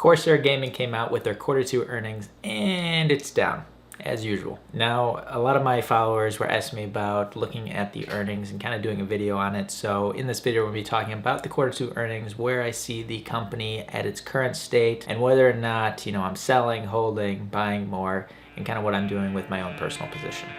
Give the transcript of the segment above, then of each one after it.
Corsair Gaming came out with their Q2 earnings and it's down, as usual. Now, a lot of my followers were asking me about looking at the earnings and kind of doing a video on it. So in this video, we'll be talking about the Q2 earnings, where I see the company at its current state, and whether or not, I'm selling, holding, buying more, and kind of what I'm doing with my own personal position.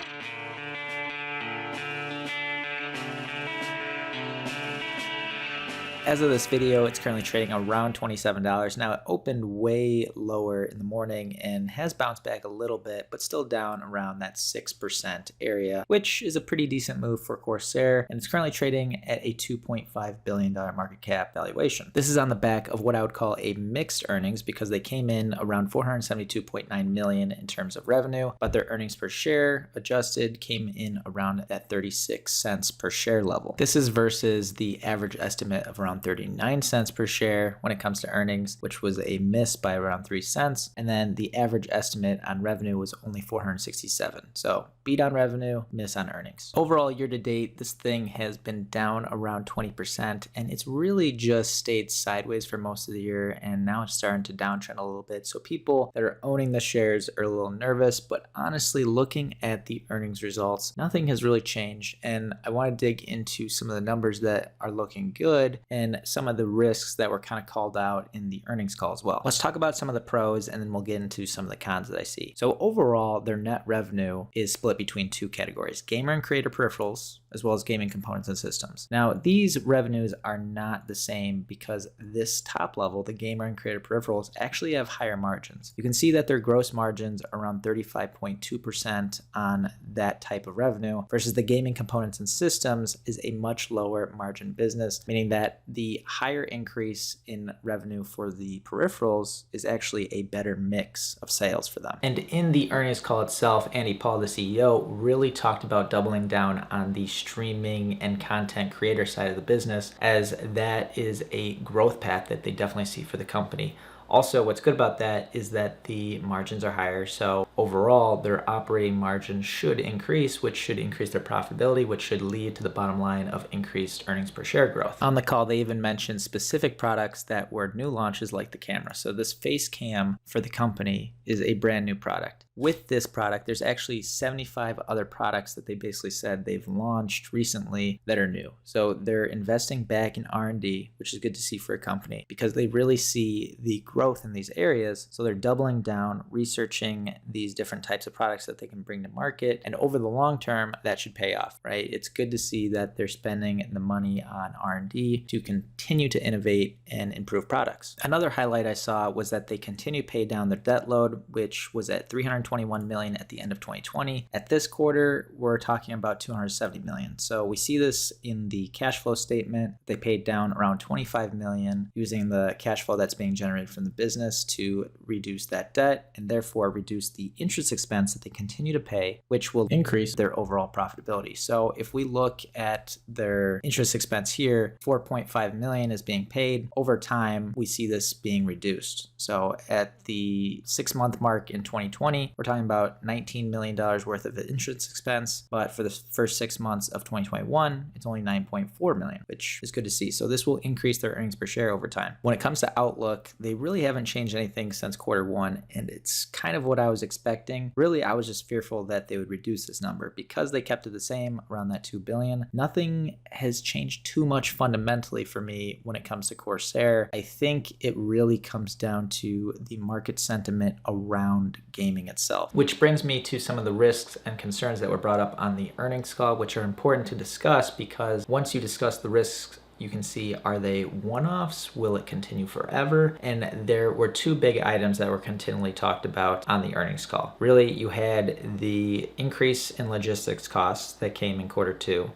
As of this video, it's currently trading around $27. Now, it opened way lower in the morning and has bounced back a little bit, but still down around that 6% area, which is a pretty decent move for Corsair. And it's currently trading at a $2.5 billion market cap valuation. This is on the back of what I would call a mixed earnings, because they came in around $472.9 million in terms of revenue, but their earnings per share adjusted came in around that 36 cents per share level. This is versus the average estimate of around 39 cents per share when it comes to earnings, which was a miss by around 3 cents. And then the average estimate on revenue was only 467. So beat on revenue, miss on earnings. Overall, year to date, this thing has been down around 20%, and it's really just stayed sideways for most of the year. And now it's starting to downtrend a little bit. So people that are owning the shares are a little nervous, but honestly, looking at the earnings results, nothing has really changed. And I want to dig into some of the numbers that are looking good and some of the risks that were kind of called out in the earnings call as well. Let's talk about some of the pros, and then we'll get into some of the cons that I see. So overall, their net revenue is split between two categories: gamer and creator peripherals, as well as gaming components and systems. Now, these revenues are not the same because this top level, the gamer and creator peripherals, actually have higher margins. You can see that their gross margins are around 35.2% on that type of revenue, versus the gaming components and systems is a much lower margin business, meaning that the higher increase in revenue for the peripherals is actually a better mix of sales for them. And in the earnings call itself, Andy Paul, the CEO, really talked about doubling down on the streaming and content creator side of the business, as that is a growth path that they definitely see for the company. Also, what's good about that is that the margins are higher. So overall, their operating margin should increase, which should increase their profitability, which should lead to the bottom line of increased earnings per share growth. On the call, they even mentioned specific products that were new launches, like the camera. So this face cam for the company is a brand new product. With this product, there's actually 75 other products that they basically said they've launched recently that are new. So they're investing back in R&D, which is good to see for a company, because they really see the growth in these areas. So they're doubling down, researching these different types of products that they can bring to market. And over the long term, that should pay off, right? It's good to see that they're spending the money on R&D to continue to innovate and improve products. Another highlight I saw was that they continue to pay down their debt load, which was at $321 million at the end of 2020. At this quarter, we're talking about $270 million. So we see this in the cash flow statement. They paid down around $25 million using the cash flow that's being generated from the business to reduce that debt, and therefore reduce the interest expense that they continue to pay, which will increase their overall profitability. So if we look at their interest expense here, $4.5 million is being paid. Over time, we see this being reduced. So at the 6-month mark in 2020, we're talking about $19 million worth of interest expense, but for the first 6 months of 2021, it's only $9.4 million, which is good to see. So this will increase their earnings per share over time. When it comes to outlook, they really haven't changed anything since Q1, and it's kind of what I was expecting. Really, I was just fearful that they would reduce this number because they kept it the same around that $2 billion. Nothing has changed too much fundamentally for me when it comes to Corsair. I think it really comes down to the market sentiment around gaming itself, which brings me to some of the risks and concerns that were brought up on the earnings call, which are important to discuss, because once you discuss the risks, you can see, are they one-offs? Will it continue forever? And there were two big items that were continually talked about on the earnings call. Really, you had the increase in logistics costs that came in Q2.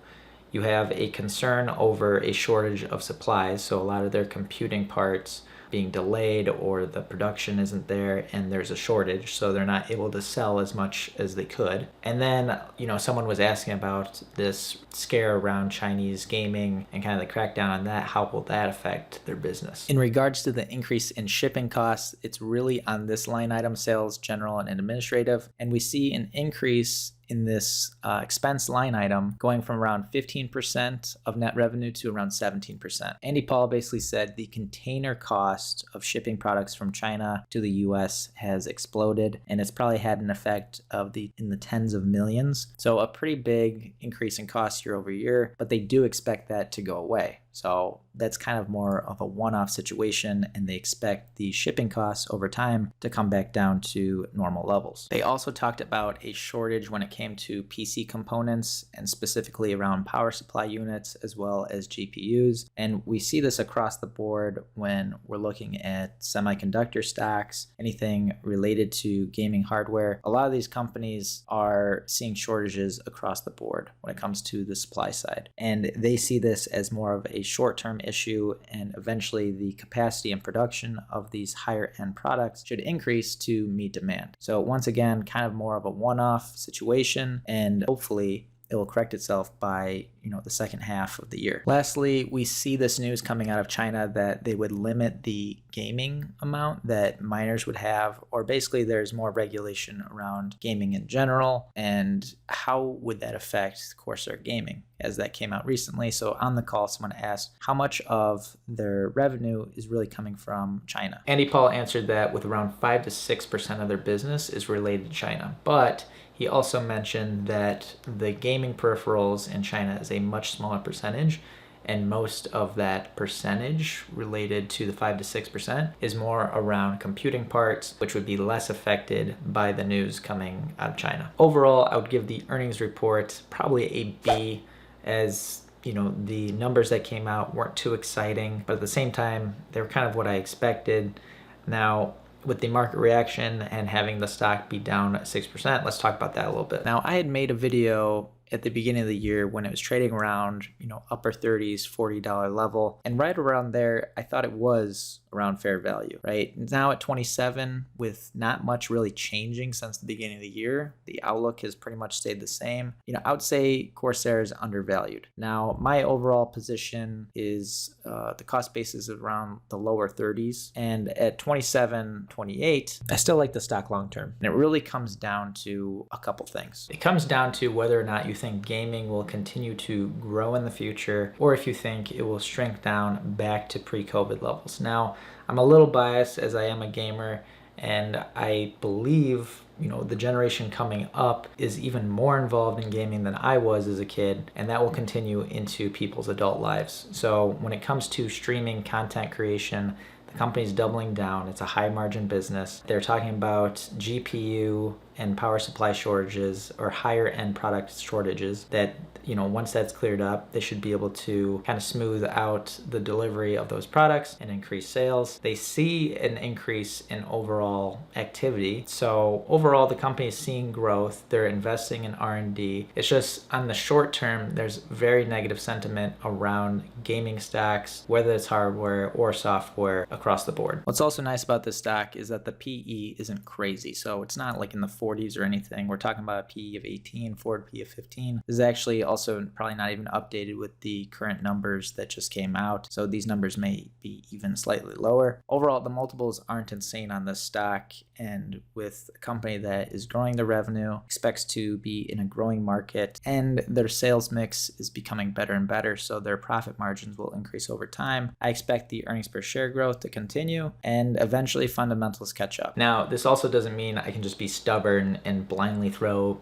You have a concern over a shortage of supplies, so a lot of their computing parts being delayed, or the production isn't there and there's a shortage, so they're not able to sell as much as they could. And then, someone was asking about this scare around Chinese gaming and kind of the crackdown on that. How will that affect their business? In regards to the increase in shipping costs, it's really on this line item, sales, general, and administrative. And we see an increase in this expense line item, going from around 15% of net revenue to around 17%. Andy Paul basically said the container cost of shipping products from China to the US has exploded, and it's probably had an effect in the tens of millions. So a pretty big increase in cost year over year, but they do expect that to go away. So that's kind of more of a one-off situation, and they expect the shipping costs over time to come back down to normal levels. They also talked about a shortage when it came to PC components, and specifically around power supply units as well as GPUs. And we see this across the board when we're looking at semiconductor stocks, anything related to gaming hardware. A lot of these companies are seeing shortages across the board when it comes to the supply side. And they see this as more of a short-term issue, and eventually the capacity and production of these higher end products should increase to meet demand. So once again, kind of more of a one-off situation, and hopefully it will correct itself by the second half of the year. Lastly, we see this news coming out of China that they would limit the gaming amount that miners would have, or basically there's more regulation around gaming in general. And how would that affect Corsair Gaming, as that came out recently? So on the call, someone asked how much of their revenue is really coming from China. Andy Paul answered that with around 5 to 6% of their business is related to China, but he also mentioned that the gaming peripherals in China is a much smaller percentage, and most of that percentage related to the 5 to 6% is more around computing parts, which would be less affected by the news coming out of China. Overall, I would give the earnings report probably a B, as the numbers that came out weren't too exciting, but at the same time, they were kind of what I expected. Now, with the market reaction and having the stock be down 6%, let's talk about that a little bit. Now, I had made a video at the beginning of the year when it was trading around, upper 30s, $40 level. And right around there, I thought it was around fair value, right? Now at 27, with not much really changing since the beginning of the year, the outlook has pretty much stayed the same. I would say Corsair is undervalued. Now, my overall position is the cost basis is around the lower 30s. And at 27, 28, I still like the stock long term. And it really comes down to a couple things. It comes down to whether or not you think gaming will continue to grow in the future, or if you think it will shrink down back to pre-COVID levels. Now, I'm a little biased as I am a gamer, and I believe the generation coming up is even more involved in gaming than I was as a kid, and that will continue into people's adult lives. So when it comes to streaming content creation, the company's doubling down. It's a high margin business. They're talking about GPU and power supply shortages, or higher end product shortages, that once that's cleared up, they should be able to kind of smooth out the delivery of those products and increase sales. They see an increase in overall activity. So overall, the company is seeing growth. They're investing in R&D. It's just on the short term, there's very negative sentiment around gaming stocks, whether it's hardware or software, across the board. What's also nice about this stock is that the PE isn't crazy. So it's not like in the 40s or anything. We're talking about a PE of 18, forward PE of 15. This is actually also probably not even updated with the current numbers that just came out. So these numbers may be even slightly lower. Overall, the multiples aren't insane on this stock. And with a company that is growing their revenue, expects to be in a growing market, and their sales mix is becoming better and better, so their profit margins will increase over time, I expect the earnings per share growth to continue, and eventually fundamentals catch up. Now, this also doesn't mean I can just be stubborn and blindly throw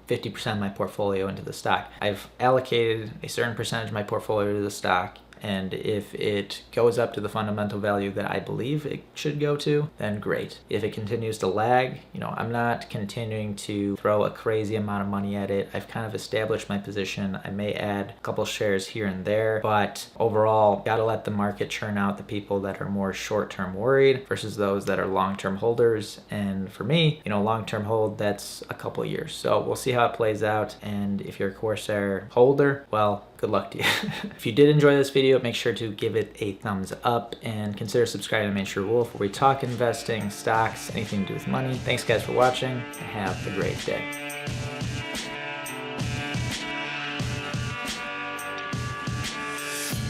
50% of my portfolio into the stock. I've allocated a certain percentage of my portfolio to the stock, and if it goes up to the fundamental value that I believe it should go to, then great. If it continues to lag, I'm not continuing to throw a crazy amount of money at it. I've kind of established my position. I may add a couple shares here and there, but overall, gotta let the market churn out the people that are more short-term worried versus those that are long-term holders. And for me, long-term hold, that's a couple years. So we'll see how it plays out. And if you're a Corsair holder, well, good luck to you. If you did enjoy this video, make sure to give it a thumbs up and consider subscribing to Main Street Wolf, where we talk investing, stocks, anything to do with money. Thanks guys for watching, and have a great day.